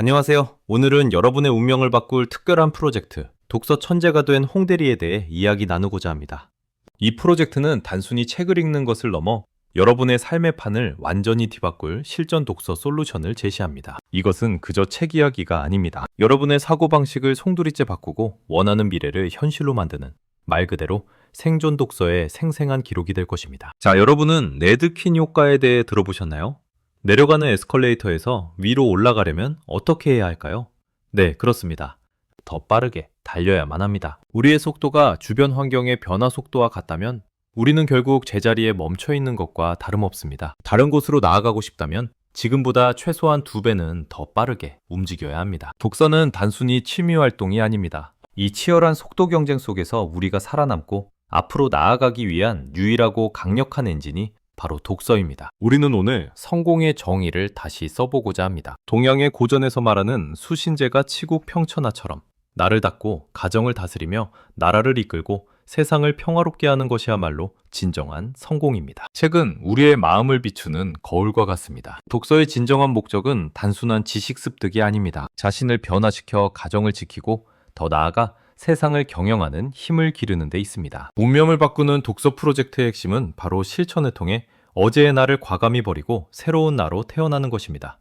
안녕하세요. 오늘은 여러분의 운명을 바꿀 특별한 프로젝트, 독서 천재가 된 홍대리에 대해 이야기 나누고자 합니다. 이 프로젝트는 단순히 책을 읽는 것을 넘어 여러분의 삶의 판을 완전히 뒤바꿀 실전 독서 솔루션을 제시합니다. 이것은 그저 책 이야기가 아닙니다. 여러분의 사고방식을 송두리째 바꾸고 원하는 미래를 현실로 만드는 말 그대로 생존 독서의 생생한 기록이 될 것입니다. 자, 여러분은 레드퀸 효과에 대해 들어보셨나요? 내려가는 에스컬레이터에서 위로 올라가려면 어떻게 해야 할까요? 네, 그렇습니다. 더 빠르게 달려야만 합니다. 우리의 속도가 주변 환경의 변화 속도와 같다면 우리는 결국 제자리에 멈춰 있는 것과 다름없습니다. 다른 곳으로 나아가고 싶다면 지금보다 최소한 2배는 더 빠르게 움직여야 합니다. 독서는 단순히 취미 활동이 아닙니다. 이 치열한 속도 경쟁 속에서 우리가 살아남고 앞으로 나아가기 위한 유일하고 강력한 엔진이 바로 독서입니다. 우리는 오늘 성공의 정의를 다시 써보고자 합니다. 동양의 고전에서 말하는 수신제가 치국 평천하처럼 나를 닦고 가정을 다스리며 나라를 이끌고 세상을 평화롭게 하는 것이야말로 진정한 성공입니다. 책은 우리의 마음을 비추는 거울과 같습니다. 독서의 진정한 목적은 단순한 지식 습득이 아닙니다. 자신을 변화시켜 가정을 지키고 더 나아가 세상을 경영하는 힘을 기르는 데 있습니다. 운명을 바꾸는 독서 프로젝트의 핵심은 바로 실천을 통해 어제의 나를 과감히 버리고 새로운 나로 태어나는 것입니다.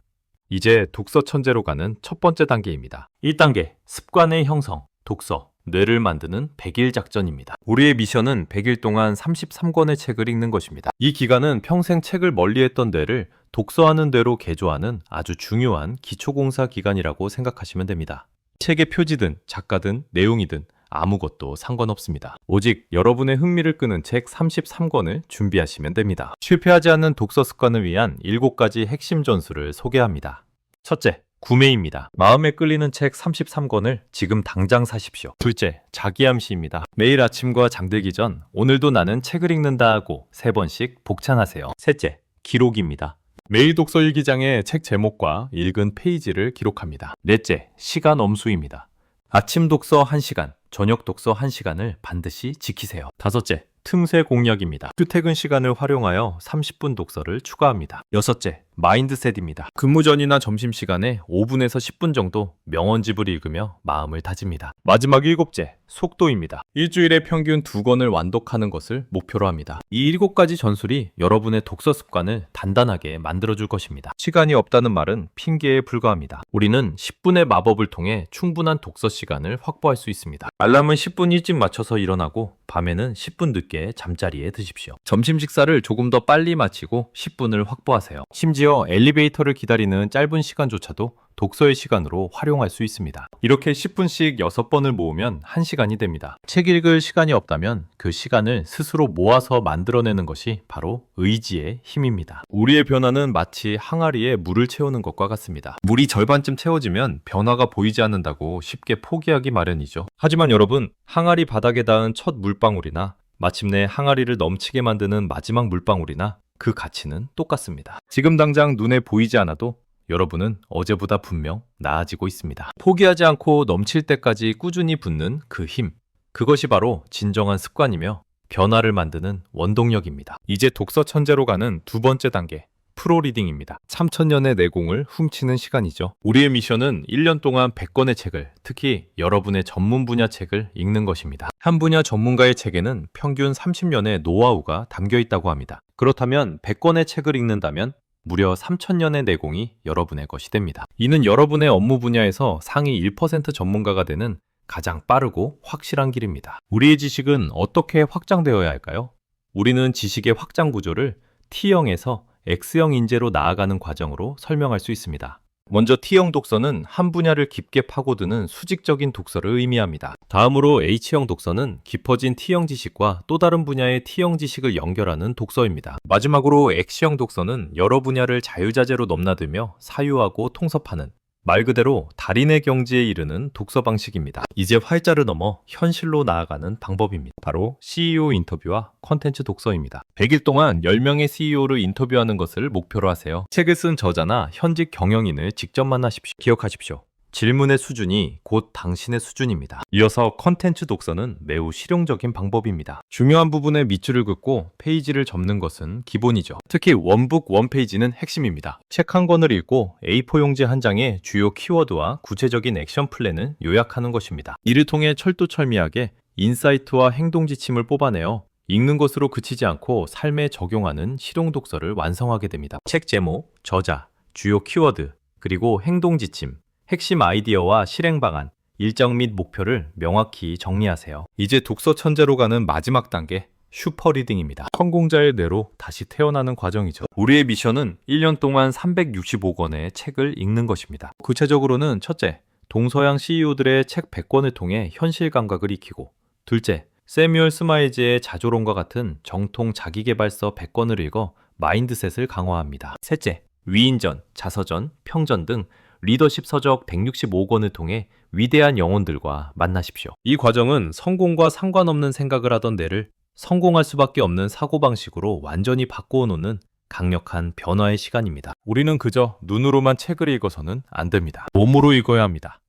이제 독서 천재로 가는 첫 번째 단계입니다. 1단계, 습관의 형성, 독서, 뇌를 만드는 100일 작전입니다. 우리의 미션은 100일 동안 33권의 책을 읽는 것입니다. 이 기간은 평생 책을 멀리했던 뇌를 독서하는 뇌로 개조하는 아주 중요한 기초공사 기간이라고 생각하시면 됩니다. 책의 표지든 작가든 내용이든 아무것도 상관없습니다. 오직 여러분의 흥미를 끄는 책 33권을 준비하시면 됩니다. 실패하지 않는 독서 습관을 위한 7가지 핵심 전술을 소개합니다. 첫째, 구매입니다. 마음에 끌리는 책 33권을 지금 당장 사십시오. 둘째, 자기암시입니다. 매일 아침과 잠들기 전 오늘도 나는 책을 읽는다 하고 3번씩 복찬하세요. 셋째, 기록입니다. 매일 독서 일기장에 책 제목과 읽은 페이지를 기록합니다. 넷째, 시간 엄수입니다. 아침 독서 1시간, 저녁 독서 1시간을 반드시 지키세요. 다섯째, 틈새 공략입니다. 출퇴근 시간을 활용하여 30분 독서를 추가합니다. 여섯째, 마인드셋입니다. 근무 전이나 점심시간에 5분에서 10분 정도 명언집을 읽으며 마음을 다집니다. 마지막 7째, 속도입니다. 일주일에 평균 2권을 완독하는 것을 목표로 합니다. 이 7가지 전술이 여러분의 독서 습관을 단단하게 만들어줄 것입니다. 시간이 없다는 말은 핑계에 불과합니다. 우리는 10분의 마법을 통해 충분한 독서 시간을 확보할 수 있습니다. 알람은 10분 일찍 맞춰서 일어나고 밤에는 10분 늦게 잠자리에 드십시오. 점심 식사를 조금 더 빨리 마치고 10분을 확보하세요. 심지어 엘리베이터를 기다리는 짧은 시간조차도 독서의 시간으로 활용할 수 있습니다. 이렇게 10분씩 6번을 모으면 1시간이 됩니다. 책 읽을 시간이 없다면 그 시간을 스스로 모아서 만들어내는 것이 바로 의지의 힘입니다. 우리의 변화는 마치 항아리에 물을 채우는 것과 같습니다. 물이 절반쯤 채워지면 변화가 보이지 않는다고 쉽게 포기하기 마련이죠. 하지만 여러분, 항아리 바닥에 닿은 첫 물방울이나 마침내 항아리를 넘치게 만드는 마지막 물방울이나 그 가치는 똑같습니다. 지금 당장 눈에 보이지 않아도 여러분은 어제보다 분명 나아지고 있습니다. 포기하지 않고 넘칠 때까지 꾸준히 붓는 그 힘, 그것이 바로 진정한 습관이며 변화를 만드는 원동력입니다. 이제 독서 천재로 가는 2번째 단계, 프로리딩입니다. 3000년의 내공을 훔치는 시간이죠. 우리의 미션은 1년 동안 100권의 책을, 특히 여러분의 전문 분야 책을 읽는 것입니다. 한 분야 전문가의 책에는 평균 30년의 노하우가 담겨 있다고 합니다. 그렇다면 100권의 책을 읽는다면 무려 3000년의 내공이 여러분의 것이 됩니다. 이는 여러분의 업무 분야에서 상위 1% 전문가가 되는 가장 빠르고 확실한 길입니다. 우리의 지식은 어떻게 확장되어야 할까요? 우리는 지식의 확장 구조를 T형에서 X형 인재로 나아가는 과정으로 설명할 수 있습니다. 먼저 T형 독서는 한 분야를 깊게 파고드는 수직적인 독서를 의미합니다. 다음으로 H형 독서는 깊어진 T형 지식과 또 다른 분야의 T형 지식을 연결하는 독서입니다. 마지막으로 X형 독서는 여러 분야를 자유자재로 넘나들며 사유하고 통섭하는 말 그대로 달인의 경지에 이르는 독서 방식입니다. 이제 활자를 넘어 현실로 나아가는 방법입니다. 바로 CEO 인터뷰와 컨텐츠 독서입니다. 100일 동안 10명의 CEO를 인터뷰하는 것을 목표로 하세요. 책을 쓴 저자나 현직 경영인을 직접 만나십시오. 기억하십시오. 질문의 수준이 곧 당신의 수준입니다. 이어서 컨텐츠 독서는 매우 실용적인 방법입니다. 중요한 부분에 밑줄을 긋고 페이지를 접는 것은 기본이죠. 특히 원북 원페이지는 핵심입니다. 책 한 권을 읽고 A4 용지 한 장에 주요 키워드와 구체적인 액션 플랜을 요약하는 것입니다. 이를 통해 철두철미하게 인사이트와 행동 지침을 뽑아내어 읽는 것으로 그치지 않고 삶에 적용하는 실용 독서를 완성하게 됩니다. 책 제목, 저자, 주요 키워드, 그리고 행동 지침, 핵심 아이디어와 실행 방안, 일정 및 목표를 명확히 정리하세요. 이제 독서 천재로 가는 마지막 단계, 슈퍼리딩입니다. 성공자의 뇌로 다시 태어나는 과정이죠. 우리의 미션은 1년 동안 365권의 책을 읽는 것입니다. 구체적으로는 첫째, 동서양 CEO들의 책 100권을 통해 현실 감각을 익히고, 둘째, 세뮤얼 스마이즈의 자조론과 같은 정통 자기계발서 100권을 읽어 마인드셋을 강화합니다. 셋째, 위인전, 자서전, 평전 등 리더십 서적 165권을 통해 위대한 영혼들과 만나십시오. 이 과정은 성공과 상관없는 생각을 하던 뇌를 성공할 수밖에 없는 사고방식으로 완전히 바꾸어 놓는 강력한 변화의 시간입니다. 우리는 그저 눈으로만 책을 읽어서는 안 됩니다. 몸으로 읽어야 합니다.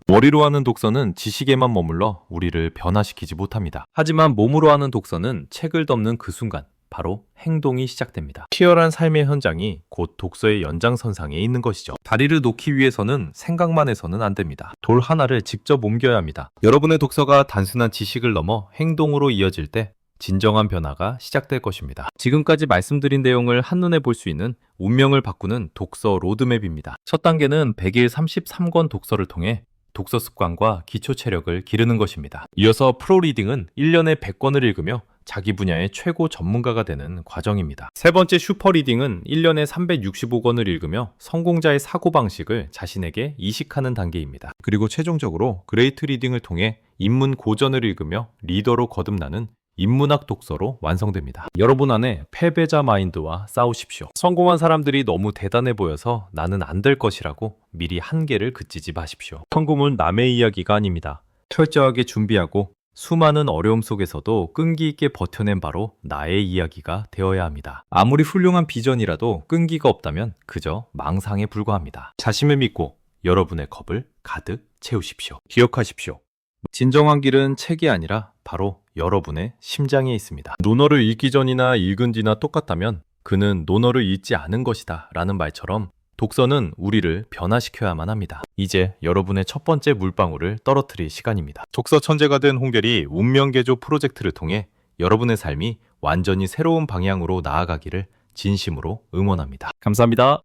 머리로 하는 독서는 지식에만 머물러 우리를 변화시키지 못합니다. 하지만 몸으로 하는 독서는 책을 덮는 그 순간 바로 행동이 시작됩니다. 치열한 삶의 현장이 곧 독서의 연장선상에 있는 것이죠. 다리를 놓기 위해서는 생각만 해서는 안 됩니다. 돌 하나를 직접 옮겨야 합니다. 여러분의 독서가 단순한 지식을 넘어 행동으로 이어질 때 진정한 변화가 시작될 것입니다. 지금까지 말씀드린 내용을 한눈에 볼 수 있는 운명을 바꾸는 독서 로드맵입니다. 첫 단계는 100일 33권 독서를 통해 독서 습관과 기초 체력을 기르는 것입니다. 이어서 프로리딩은 1년에 100권을 읽으며 자기 분야의 최고 전문가가 되는 과정입니다. 세 번째 슈퍼리딩은 1년에 365권을 읽으며 성공자의 사고방식을 자신에게 이식하는 단계입니다. 그리고 최종적으로 그레이트 리딩을 통해 인문 고전을 읽으며 리더로 거듭나는 인문학 독서로 완성됩니다. 여러분 안에 패배자 마인드와 싸우십시오. 성공한 사람들이 너무 대단해 보여서 나는 안 될 것이라고 미리 한계를 그치지 마십시오. 성공은 남의 이야기가 아닙니다. 철저하게 준비하고 수많은 어려움 속에서도 끈기 있게 버텨낸 바로 나의 이야기가 되어야 합니다. 아무리 훌륭한 비전이라도 끈기가 없다면 그저 망상에 불과합니다. 자신을 믿고 여러분의 컵을 가득 채우십시오. 기억하십시오. 진정한 길은 책이 아니라 바로 여러분의 심장에 있습니다. 논어를 읽기 전이나 읽은 뒤나 똑같다면 그는 논어를 읽지 않은 것이다 라는 말처럼 독서는 우리를 변화시켜야만 합니다. 이제 여러분의 첫 번째 물방울을 떨어뜨릴 시간입니다. 독서 천재가 된 홍대리 운명개조 프로젝트를 통해 여러분의 삶이 완전히 새로운 방향으로 나아가기를 진심으로 응원합니다. 감사합니다.